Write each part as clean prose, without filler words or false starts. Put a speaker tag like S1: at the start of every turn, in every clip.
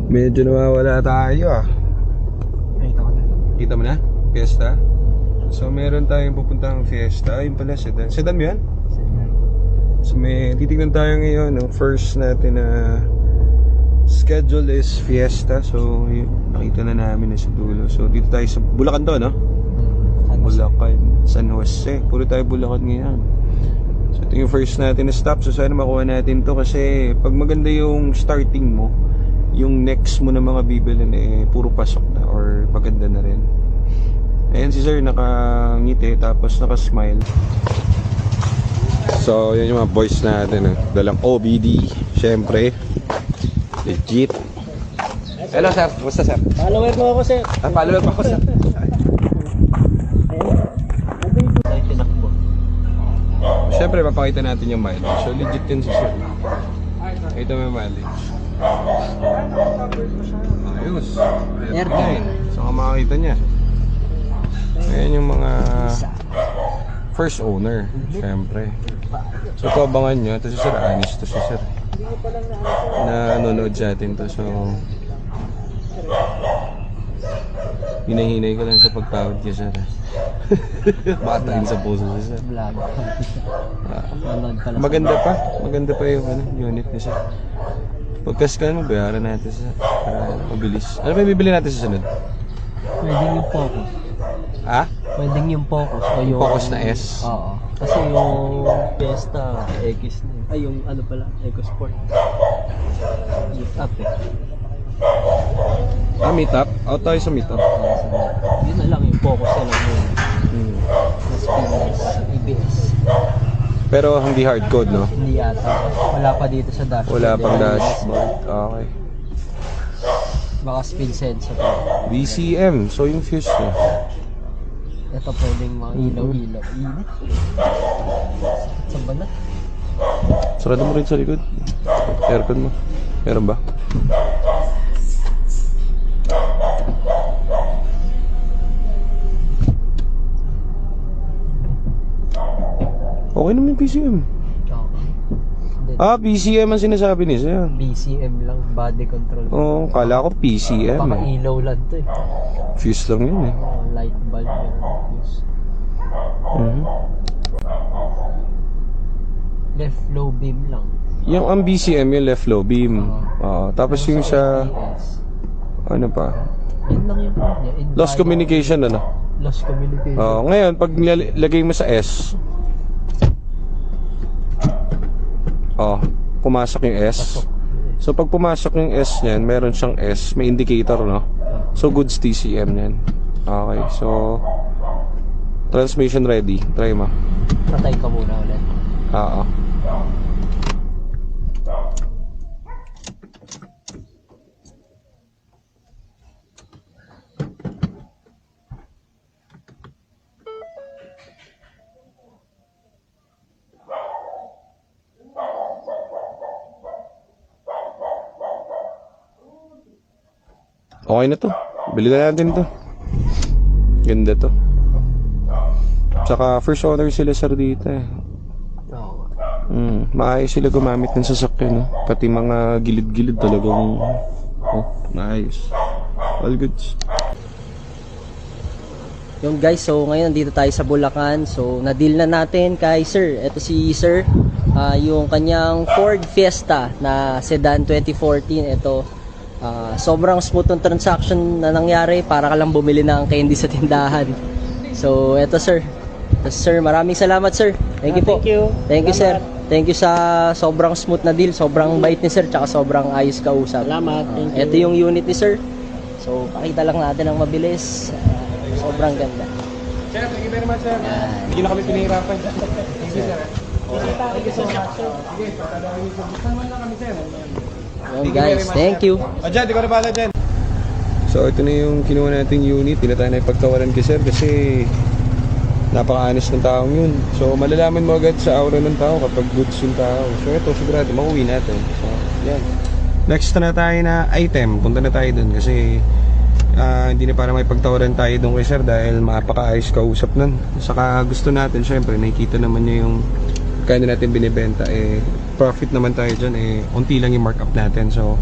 S1: Medyo nawawala tayo ah.
S2: Nakita ko na.
S1: Kita mo na? Fiesta? So meron tayong pupuntang Fiesta. Ayun pala, sedan. Sedan mo yan? So may titignan tayo ngayon. No? First natin na schedule is Fiesta. So nakita na namin na sa dulo. So dito tayo sa Bulacan to, no? Bulacan, San Jose. Puro tayo Bulacan ngayon. So ito yung first natin na stop. So sana makuha natin to kasi pag maganda yung starting mo, yung next mo na mga bibilin eh puro pasok na or maganda na rin. Ayan si sir nakangiti tapos nakasmile. So yan yung mga boys natin dalang OBD. Syempre legit. Hello sir, kumusta sir?
S2: Follower mo ako, sir.
S1: Follower pa ako sir. Syempre papakita natin yung mileage. So legit din si sir. Ito may mileage. Ayos.
S2: Aircon.
S1: So kung makakita niya. Ayan yung mga first owner. Syempre. So ito abangan nyo. Ito si sir Anis. Ito si sir na nanonood sa atin to. So hinahinay ko lang sa pagtawad kay sir. Batayin sa puso si sir.
S2: Vlog.
S1: Maganda pa yung unit ni sir. Pagkaskan mo, bayaran natin sa para mabilis. Ano ba yung bibili natin sa sunod?
S2: Pwedeng yung Focus.
S1: Ha?
S2: Pwedeng yung Focus o yung
S1: Focus na S?
S2: Oo. Kasi yung Fiesta X na yun. Ay, yung ano pala, EcoSport. Lift up eh.
S1: Meet up? Out tayo sa meet up.
S2: Yun na lang, yung Focus na lang yun. Mas Pinas, ABS.
S1: Pero hindi hard code, no?
S2: Hindi yata. Wala pa dito sa dashboard.
S1: Wala pang dashboard. Okay.
S2: Baka speed sensor pa.
S1: VCM. So yung fuse niya.
S2: Ito pwedeng mga ilaw-ilaw. Init. Sakit sa balat.
S1: Sarado mo rin sa likod. Aircon mo. Meron ba? Okay naman yung PCM. PCM ang sinasabi ni sir.
S2: BCM lang, body control.
S1: Oo, kala ko PCM
S2: Baka ilaw lang to eh.
S1: Fuse lang yun eh.
S2: Light bulb yun. Fuse. Left low beam lang.
S1: Yung ang BCM yung left low beam. Tapos yung sa ano pa?
S2: Yan lang yung point niya.
S1: Lost communication ano?
S2: Lost communication.
S1: Ngayon pag lagay mo sa S. Pumasok yung S. So pag pumasok yung S niyan, meron siyang S, may indicator, no? So goods TCM niyan. Okay, so transmission ready. Try mo.
S2: Patay ka muna ulit.
S1: Oo. Okay na to. Bili na natin to. Ganda to. Tsaka first owner sila sir dito eh.
S2: Oo.
S1: Maayos sila gumamit ng sasakyan, no? Pati mga gilid-gilid talagang maayos. All goods.
S2: Yung guys, so ngayon dito tayo sa Bulacan. So na-deal na natin kay sir. Ito si sir, yung kanyang Ford Fiesta na sedan 2014. Ito, sobrang smooth ng transaction na nangyari. Para ka lang bumili ng candy sa tindahan. So ito sir. Sir, maraming salamat sir. Thank you po. Thank you sir. Thank you sa sobrang smooth na deal. Sobrang bait ni sir, tsaka sobrang ayos kausap.
S3: Salamat. Thank you.
S2: Ito yung unit ni sir. So pakita lang natin ang mabilis. Sobrang ganda.
S1: Sir, thank you very much sir. Hindi na kami pinahirapan. Thank you sir.
S3: Thank you so much, sir.
S1: Sige, pagkadami nito. Buksan mo lang kami sir.
S2: Yun, guys, thank you.
S1: Dyan, di ko na bahala dyan. So ito na yung kinuha nating unit. Hindi na tayo na ipagtawaran kay sir kasi napaka-honest ng taong yun. So malalaman mo agad sa aura ng tao kapag goods yung tao. So ito sigurado mauwi natin. So yan. Next na tayo na item. Punta na tayo dun kasi hindi na para may pagtawaran tayo dun kay sir dahil mapaka-ayos kausap nun. Saka gusto natin syempre nakikita naman niya yung kaya natin binibenta profit naman tayo dyan unti lang yung markup natin. So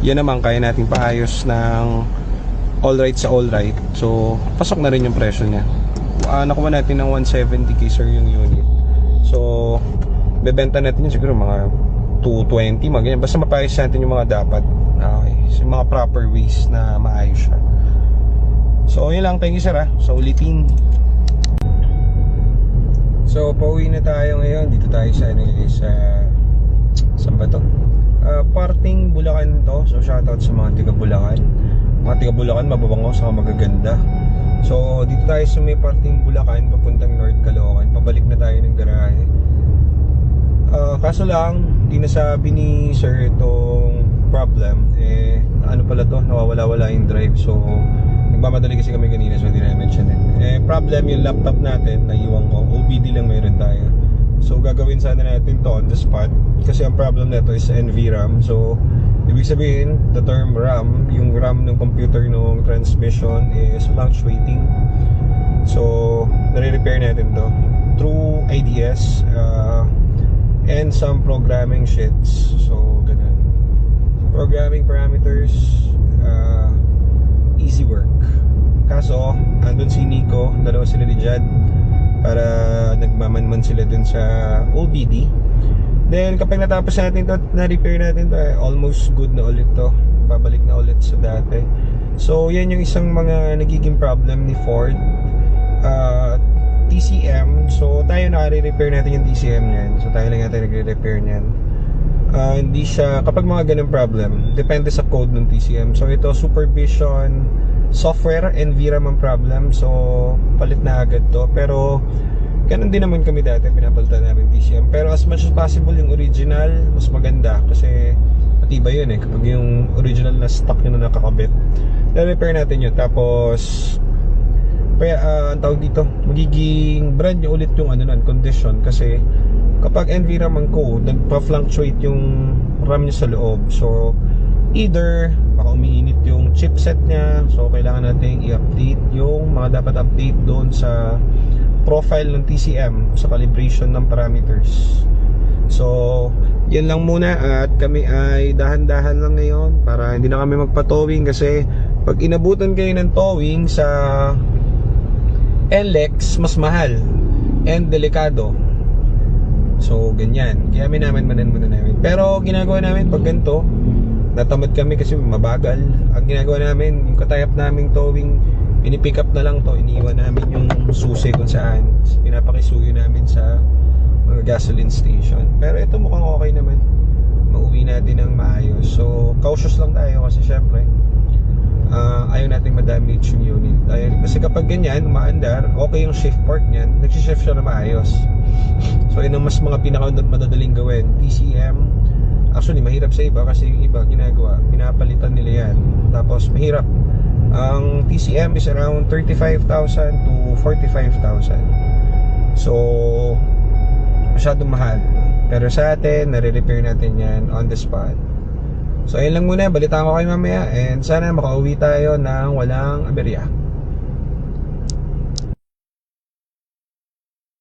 S1: yan naman kaya nating paayos ng all right sa all right. So pasok na rin yung presyo niya. Nakuha natin ng 170k sir yung unit. So bebenta natin yun siguro mga 220 mga ganyan. Basta mapaayos natin yung mga dapat. Okay, so yung mga proper ways na maayos siya. So yun lang, thank you sir sa ulitin. So pauwi na tayo ngayon. Dito tayo sa saan ba to? Parting Bulacan to. So shoutout sa mga tiga Bulacan. Mga tiga Bulacan mababango sa magaganda. So dito tayo sa may parting Bulacan papuntang North Caloocan. Pabalik na tayo ng garahe. Kaso lang, di nasabi ni sir itong problem. Ano pala to? Nawawala-wala yung drive. So nagmamadali kasi kami kanina, so hindi na mention it. Problem yung laptop natin, naiwan ko. OBD lang mayroon tayo. So gagawin sana natin to on the spot. Kasi ang problem nito is NVRAM. So ibig sabihin, the term RAM, yung RAM ng computer ng transmission is fluctuating. So nare-repair natin to through IDS and some programming sheets. So ganun. Programming parameters, easy work. Kaso andun si Nico, dalawa sila ni Jad, para nagmamanman sila dun sa OBD. Then kapag natapos natin to, na-repair natin to, almost good na ulit to, babalik na ulit sa dati. So yan yung isang mga nagiging problem ni Ford. TCM, so tayo nare-repair natin yung TCM niyan. So tayo lang natin nagre-repair niyan. Hindi siya, kapag mga ganun problem, depende sa code ng TCM. So ito, supervision software, NVRAM ang problem. So palit na agad to. Pero ganun din naman kami dati, pinapalitan namin TCM. Pero as much as possible yung original, mas maganda. Kasi matibay yun kapag yung original na stock yun na nakakabit, na-repair natin yun. Tapos kaya ang tawag dito, magiging brand new ulit yung condition. Kasi kapag NVRAM ang code, nagpa-fluctuate yung RAM niya sa loob. So either baka umiinit yung chipset niya, so kailangan natin i-update yung mga dapat update doon sa profile ng TCM, sa calibration ng parameters. So yan lang muna, at kami ay dahan-dahan lang ngayon para hindi na kami magpa-towing. Kasi pag inabutan kayo ng towing sa NLEX, mas mahal and delikado. So ganyan, kaya minamanan muna namin. Pero ginagawa namin pag ganito, natamad kami kasi mabagal. Ang ginagawa namin, yung katayap naming towing, pinipick up na lang to, iniiwan namin yung susi kung saan, pinapakisuyo namin sa mga gasoline station. Pero ito mukhang okay naman, mauwi natin ng maayos. So cautious lang tayo kasi syempre ayaw natin ma-damage yung unit. Kasi kapag ganyan, umaandar, okay yung shift part niyan, nagsishift siya na maayos. So yun ang mas mga pinaka-madadaling gawin. TCM, actually mahirap sa iba kasi yung iba ginagawa, pinapalitan nila yan. Tapos mahirap. Ang TCM is around 35,000 to 45,000. So masyadong mahal. Pero sa atin, nare-repair natin yan on the spot. So ayun lang muna, balitaan ko kayo mamaya, and sana makauwi tayo ng walang aberya.